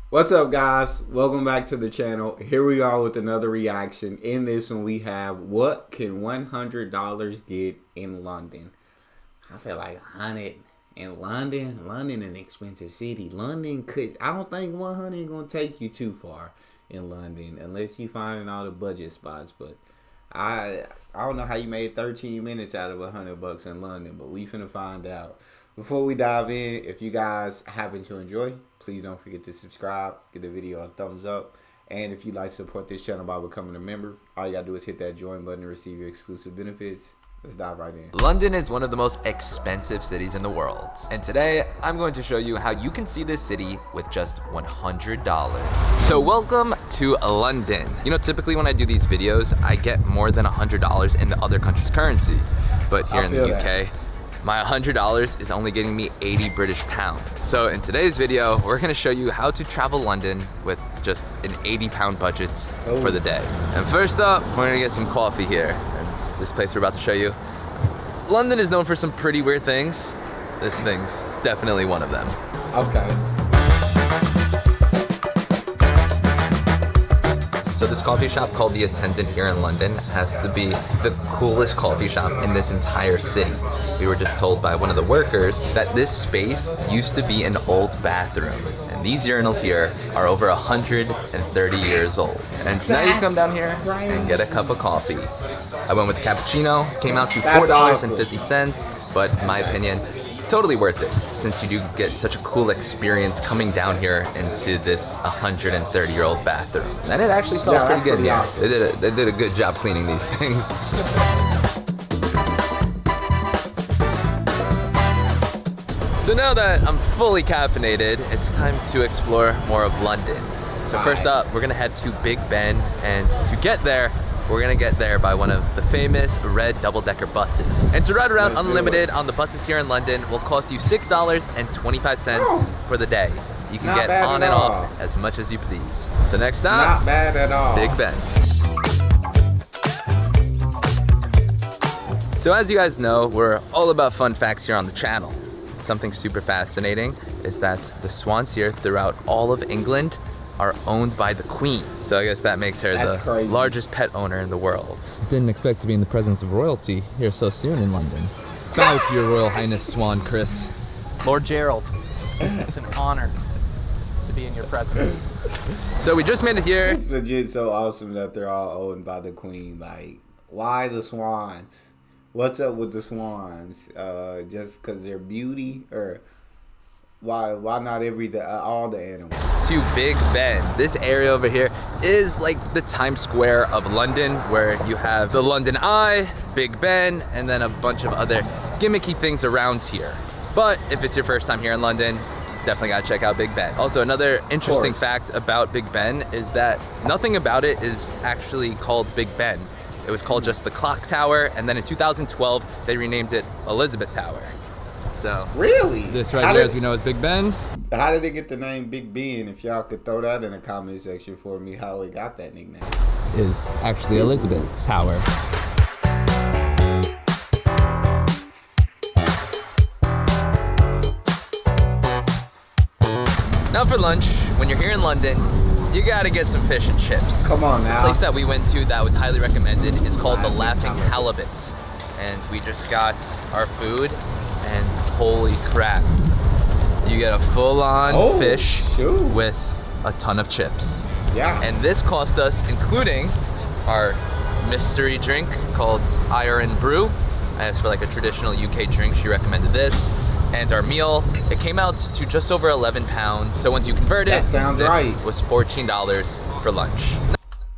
What's up, guys? Welcome back to the channel. Here we are with another reaction. In this one, we have what can $100 get in London? I feel like 100 in London. London an expensive city. I don't think 100 gonna take you too far in London unless you find all the budget spots. But I don't know how you made 13 minutes out of $100 in London, but we finna find out. Before we dive in, if you guys happen to enjoy, please don't forget to subscribe, give the video a thumbs up, and if you'd like to support this channel by becoming a member, all you gotta do is hit that join button to receive your exclusive benefits. Let's dive right in. London is one of the most expensive cities in the world, and today I'm going to show you how you can see this city with just $100. So welcome to London. You know, typically when I do these videos, I get more than $100 in the other country's currency, but here in the UK, my $100 is only getting me 80 British pounds. So in today's video, we're gonna show you how to travel London with just an 80-pound budget for the day. And first up, we're gonna get some coffee here. And this place we're about to show you. London is known for some pretty weird things. This thing's definitely one of them. Okay. So this coffee shop called The Attendant here in London has to be the coolest coffee shop in this entire city. We were just told by one of the workers that this space used to be an old bathroom. And these urinals here are over 130 years old. And now you come down here and get a cup of coffee. I went with cappuccino, came out to $4.50, but in my opinion, totally worth it, since you do get such a cool experience coming down here into this 130-year-old bathroom. And it actually smells pretty good here. Awesome. They did a good job cleaning these things. So now that I'm fully caffeinated, it's time to explore more of London. So first up, we're gonna head to Big Ben, and to get there, we're gonna get there by one of the famous red double-decker buses. And to ride around unlimited on the buses here in London will cost you $6.25 for the day. You can get on and off as much as you please. So next stop, not bad at all. Big Ben. So as you guys know, we're all about fun facts here on the channel. Something super fascinating is that the swans here throughout all of England are owned by the Queen. So I guess that makes her the largest pet owner in the world. Didn't expect to be in the presence of royalty here so soon in London. Bow to your Royal Highness Swan, Chris. Lord Gerald, it's an honor to be in your presence. So we just made it here. It's legit so awesome that they're all owned by the Queen. Like, why the swans? What's up with the swans? Just because they're beauty, or why not all the animals? To Big Ben. This area over here is like the Times Square of London, where you have the London Eye, Big Ben, and then a bunch of other gimmicky things around here. But if it's your first time here in London, definitely gotta check out Big Ben. Also, another interesting fact about Big Ben is that nothing about it is actually called Big Ben. It was called just the Clock Tower, and then in 2012, they renamed it Elizabeth Tower. So really, this right here, as we know, is Big Ben. How did it get the name Big Ben? If y'all could throw that in the comment section for me, how it got that nickname. Is actually Elizabeth Tower. Now for lunch, when you're here in London, you gotta get some fish and chips. Come on now. The place that we went to that was highly recommended is called the Laughing Halibut. And we just got our food, and holy crap. You get a full-on fish with a ton of chips. Yeah. And this cost us, including our mystery drink called Iron Brew. I asked for like a traditional UK drink. She recommended this. And our meal, it came out to just over 11 pounds. So once you convert it, this was $14 for lunch.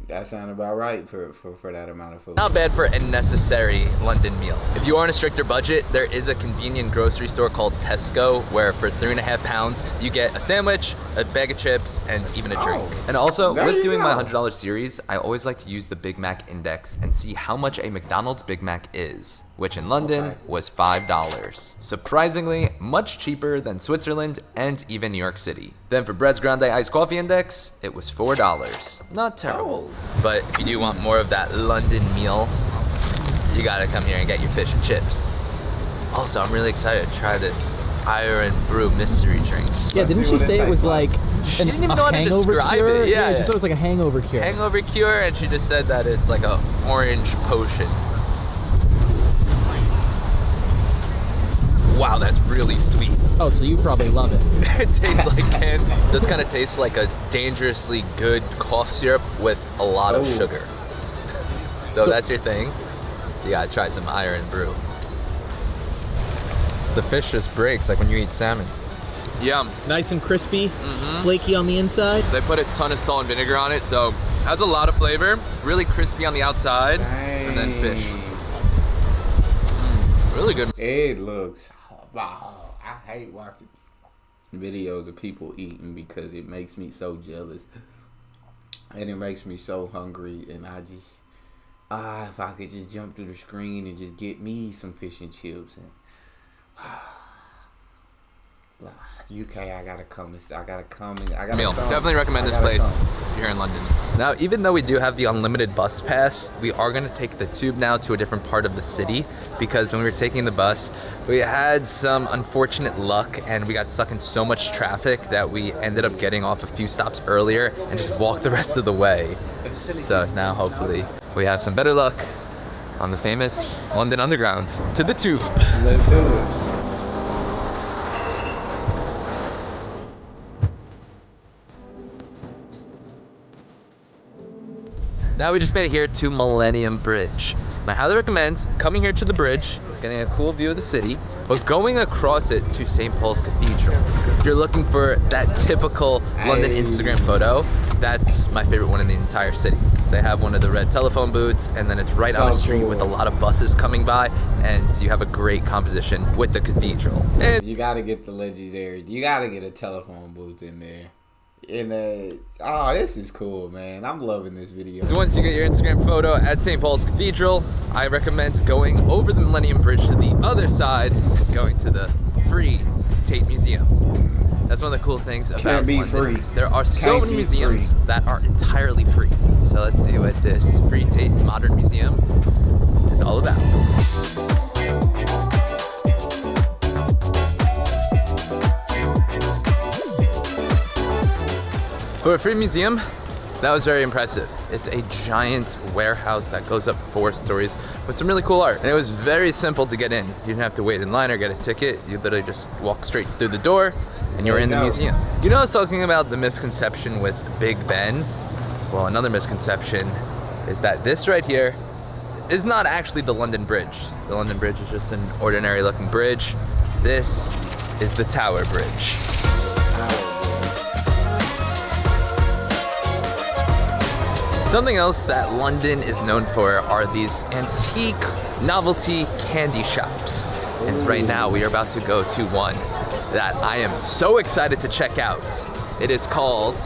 That sounds about right for that amount of food. Not bad for a necessary London meal. If you are on a stricter budget, there is a convenient grocery store called Tesco, where for £3.50 you get a sandwich, a bag of chips, and even a drink. And also, with doing my $100 series, I always like to use the Big Mac index and see how much a McDonald's Big Mac is, which in London was $5. Surprisingly, much cheaper than Switzerland and even New York City. Then for Brett's Grande Iced Coffee Index, it was $4. Not terrible. But if you do want more of that London meal, you gotta come here and get your fish and chips. Also, I'm really excited to try this iron brew mystery drink. Yeah, didn't see she what it say it tastes was like. like She didn't even know how to hangover describe cure? it. Yeah, she said it was like a hangover cure. hangover cure, and she just said that it's like a orange potion. Wow, that's really sweet. Oh, so you probably love it. It tastes like candy. This kind of tastes like a dangerously good cough syrup with a lot of sugar. So that's your thing. You gotta try some iron brew. The fish just breaks like when you eat salmon. Yum. Nice and crispy, flaky on the inside. They put a ton of salt and vinegar on it, so has a lot of flavor. Really crispy on the outside, and then fish. Really good. It looks. Wow, I hate watching videos of people eating because it makes me so jealous, and it makes me so hungry. And I just, if I could just jump through the screen and just get me some fish and chips and. UK, I gotta come. I gotta come. Meal. Definitely recommend this place if you're here in London. Now, even though we do have the unlimited bus pass, we are gonna take the tube now to a different part of the city because when we were taking the bus, we had some unfortunate luck and we got stuck in so much traffic that we ended up getting off a few stops earlier and just walked the rest of the way. So now hopefully we have some better luck on the famous London Underground. To the tube. Let's do it. Now we just made it here to Millennium Bridge. And I highly recommend coming here to the bridge, getting a cool view of the city, but going across it to St. Paul's Cathedral. If you're looking for that typical London Instagram photo, that's my favorite one in the entire city. They have one of the red telephone booths, and then it's right on a street with a lot of buses coming by, and you have a great composition with the cathedral. And you gotta get the legendary. You gotta get a telephone booth in there. Oh, this is cool, man. I'm loving this video. so once you get your Instagram photo at St. Paul's Cathedral, I recommend going over the Millennium Bridge to the other side and going to the free Tate Museum. That's one of the cool things about Can't be London. free. There are so many museums that are entirely free. So let's see what this free Tate Modern Museum is all about. For a free museum, that was very impressive. It's a giant warehouse that goes up 4 stories with some really cool art. And it was very simple to get in. You didn't have to wait in line or get a ticket. You literally just walk straight through the door and you're in the museum. You know, I was talking about the misconception with Big Ben. Well, another misconception is that this right here is not actually the London Bridge. The London Bridge is just an ordinary looking bridge. This is the Tower Bridge. Something else that London is known for are these antique novelty candy shops. And right now we are about to go to one that I am so excited to check out. It is called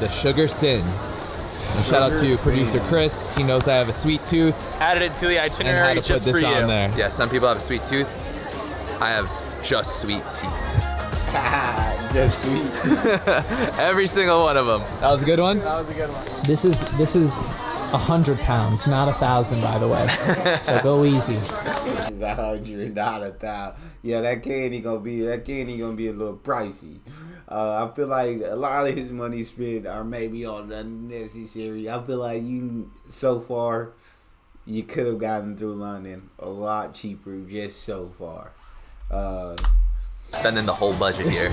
The Sugar Sin. And shout out to producer Chris. He knows I have a sweet tooth Added it to the and how itinerary to put just for this you. on there. Yeah, some people have a sweet tooth. I have just sweet teeth. Just sweet. Every single one of them. That was a good one. That was a good one. This is 100 pounds, not 1,000, by the way. So go easy. This is 100, not 1,000. Yeah, that candy gonna be a little pricey. I feel like a lot of his money spent are maybe on unnecessary. I feel like so far you could have gotten through London a lot cheaper just so far. Spending the whole budget here.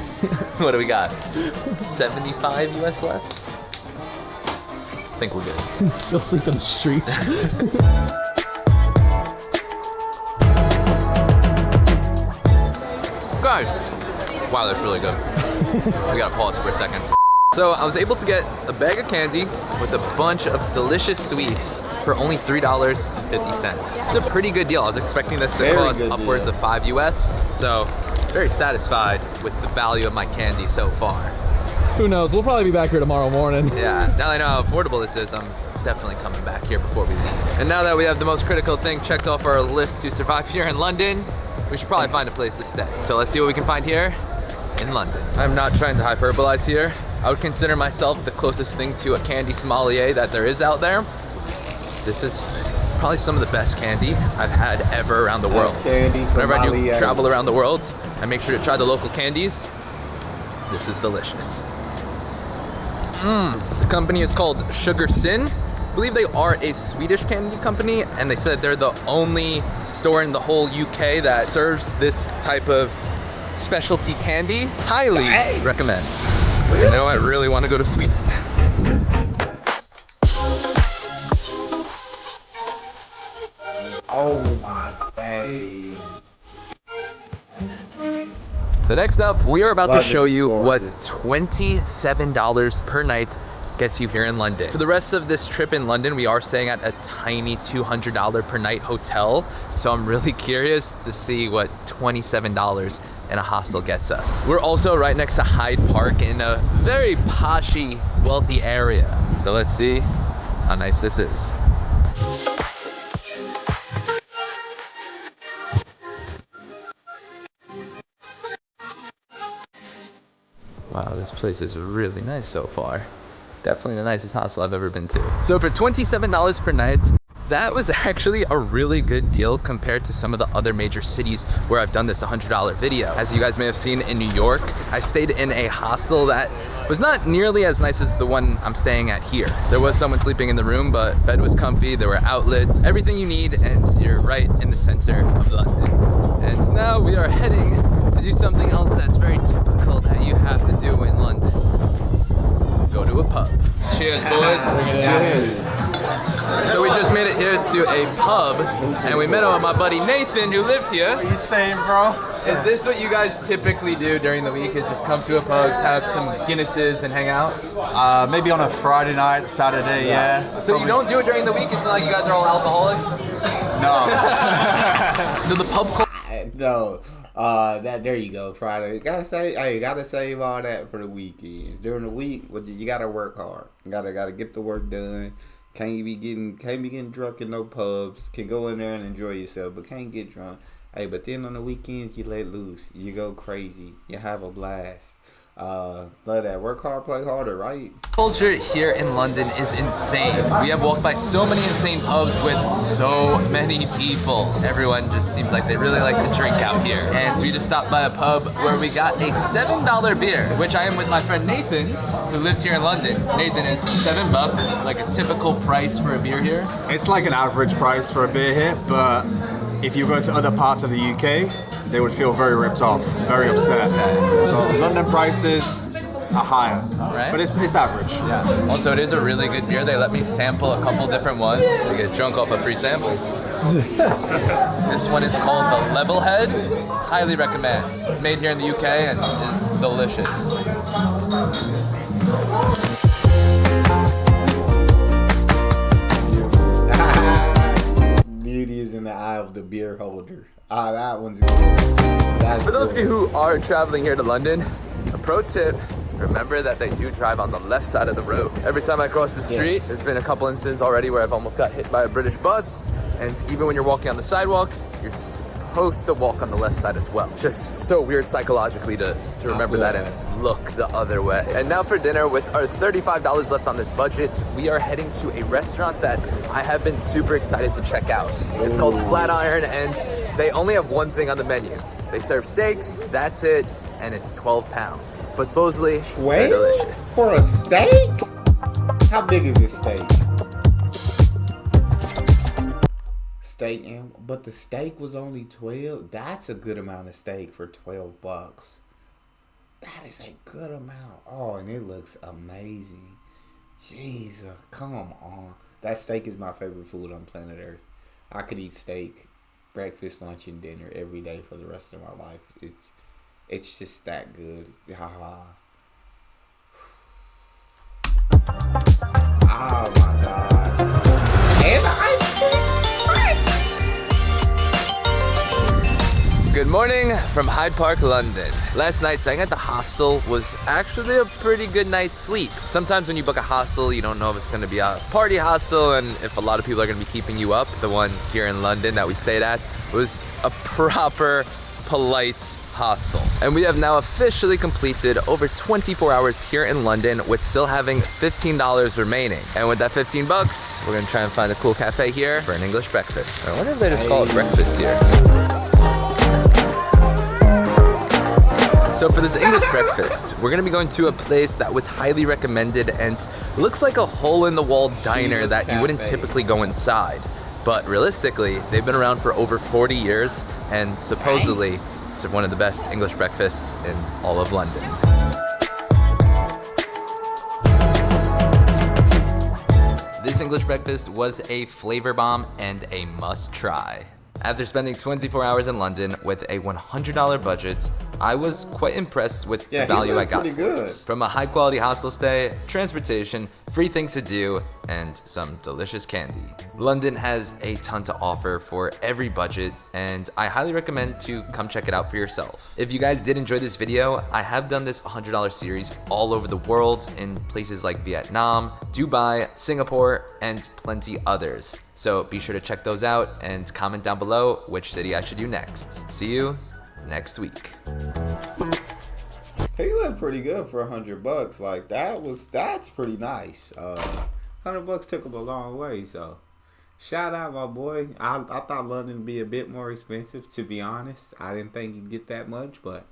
What do we got? 75 US left? I think we're good. You'll sleep in the streets. Guys, wow, that's really good. We gotta pause for a second. So I was able to get a bag of candy with a bunch of delicious sweets for only $3.50. It's a pretty good deal. I was expecting this to cost upwards of 5 US, so very satisfied with the value of my candy so far. Who knows? We'll probably be back here tomorrow morning. Yeah, now that I know how affordable this is, I'm definitely coming back here before we leave. And now that we have the most critical thing checked off our list to survive here in London, we should probably find a place to stay. So let's see what we can find here in London. I'm not trying to hyperbolize here. I would consider myself the closest thing to a candy sommelier that there is out there. This is probably some of the best candy I've had ever around the world. Candy, Whenever I do Somali, travel around the world, I make sure to try the local candies. This is delicious. The company is called Sugar Sin. I believe they are a Swedish candy company, and they said they're the only store in the whole UK that serves this type of specialty candy. Highly recommend. I know I really want to go to Sweden. Oh my baby. So next up, we are about to Love show it. you what Gorgeous. $27 per night gets you here in London. For the rest of this trip in London, we are staying at a tiny $200 per night hotel. So I'm really curious to see what $27 in a hostel gets us. We're also right next to Hyde Park in a very poshy, wealthy area. So let's see how nice this is. Wow, this place is really nice so far. Definitely the nicest hostel I've ever been to. So for $27 per night, that was actually a really good deal compared to some of the other major cities where I've done this $100 video. As you guys may have seen in New York, I stayed in a hostel that was not nearly as nice as the one I'm staying at here. There was someone sleeping in the room, but bed was comfy, there were outlets, everything you need, and you're right in the center of London. And now we are heading to do something else that's very typical that you have to do in London. Go to a pub. Cheers, boys. Cheers. So we just made it here to a pub, and we met up with my buddy Nathan, who lives here. What are you saying, bro? Is this what you guys typically do during the week, is just come to a pub, have some Guinnesses, and hang out? Maybe on a Friday night, Saturday, yeah. So you don't do it during the week? It's not like you guys are all alcoholics? No. So the pub culture. No. There you go. Friday. You gotta save all that for the weekends. During the week, you gotta work hard. You gotta get the work done. Can't be getting drunk in no pubs. Can go in there and enjoy yourself, but can't get drunk. Hey, but then on the weekends you let loose. You go crazy. You have a blast. Love that. Work hard, play harder, right? Culture here in London is insane. We have walked by so many insane pubs with so many people. Everyone just seems like they really like to drink out here. And we just stopped by a pub where we got a $7 beer, which I am with my friend Nathan, who lives here in London. Nathan, is $7 like a typical price for a beer here? It's like an average price for a beer here, but if you go to other parts of the UK, they would feel very ripped off, very upset. So London prices are higher, Right. but it's average. Yeah. Also, it is a really good beer. They let me sample a couple different ones. I get drunk off of free samples. This one is called the Levelhead. Highly recommend. It's made here in the UK and is delicious. Beauty is in the eye of the beer holder. That one's good. That's For those of good. you who are traveling here to London, a pro tip, remember that they do drive on the left side of the road. Every time I cross the street, there's been a couple instances already where I've almost got hit by a British bus, and even when you're walking on the sidewalk, you're supposed to walk on the left side as well. Just so weird psychologically to remember that and look the other way. And now for dinner, with our $35 left on this budget, we are heading to a restaurant that I have been super excited to check out. It's called Flatiron, and they only have one thing on the menu. They serve steaks, that's it, and it's 12 pounds. But supposedly, they're delicious. For a steak? How big is this steak? But the steak was only 12. That's a good amount of steak for $12. That is a good amount. Oh, and it looks amazing. Jesus, come on. That steak is my favorite food on planet Earth. I could eat steak, breakfast, lunch, and dinner every day for the rest of my life. It's just that good. Oh my God. And the ice cream. Good morning from Hyde Park, London. Last night, staying at the hostel was actually a pretty good night's sleep. Sometimes when you book a hostel, you don't know if it's gonna be a party hostel and if a lot of people are gonna be keeping you up. The one here in London that we stayed at was a proper, polite hostel. And we have now officially completed over 24 hours here in London with still having $15 remaining. And with that 15 bucks, we're gonna try and find a cool cafe here for an English breakfast. I wonder if they just call it breakfast here. So for this English breakfast, we're gonna be going to a place that was highly recommended and looks like a hole-in-the-wall diner that you wouldn't typically go inside. But realistically, they've been around for over 40 years and supposedly serve one of the best English breakfasts in all of London. This English breakfast was a flavor bomb and a must try. After spending 24 hours in London with a $100 budget, I was quite impressed with the value I got for it. From a high quality hostel stay, transportation, free things to do, and some delicious candy. London has a ton to offer for every budget, and I highly recommend to come check it out for yourself. If you guys did enjoy this video, I have done this $100 series all over the world in places like Vietnam, Dubai, Singapore, and plenty others. So be sure to check those out and comment down below which city I should do next. See you next week. He looked pretty good for $100. Like that's pretty nice. $100 took him a long way. So shout out my boy. I thought London would be a bit more expensive, to be honest. I didn't think you'd get that much, but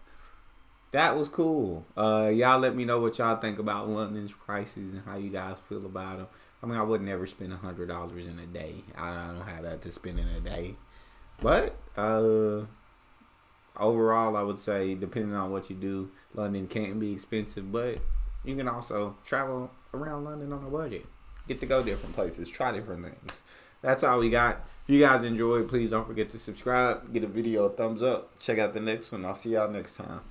that was cool. Y'all let me know what y'all think about London's prices and how you guys feel about them. I mean, I would never spend $100 in a day. I don't have that to spend in a day. But overall, I would say, depending on what you do, London can be expensive, but you can also travel around London on a budget. Get to go different places, try different things. That's all we got. If you guys enjoyed, please don't forget to subscribe, give the video a thumbs up. Check out the next one. I'll see y'all next time.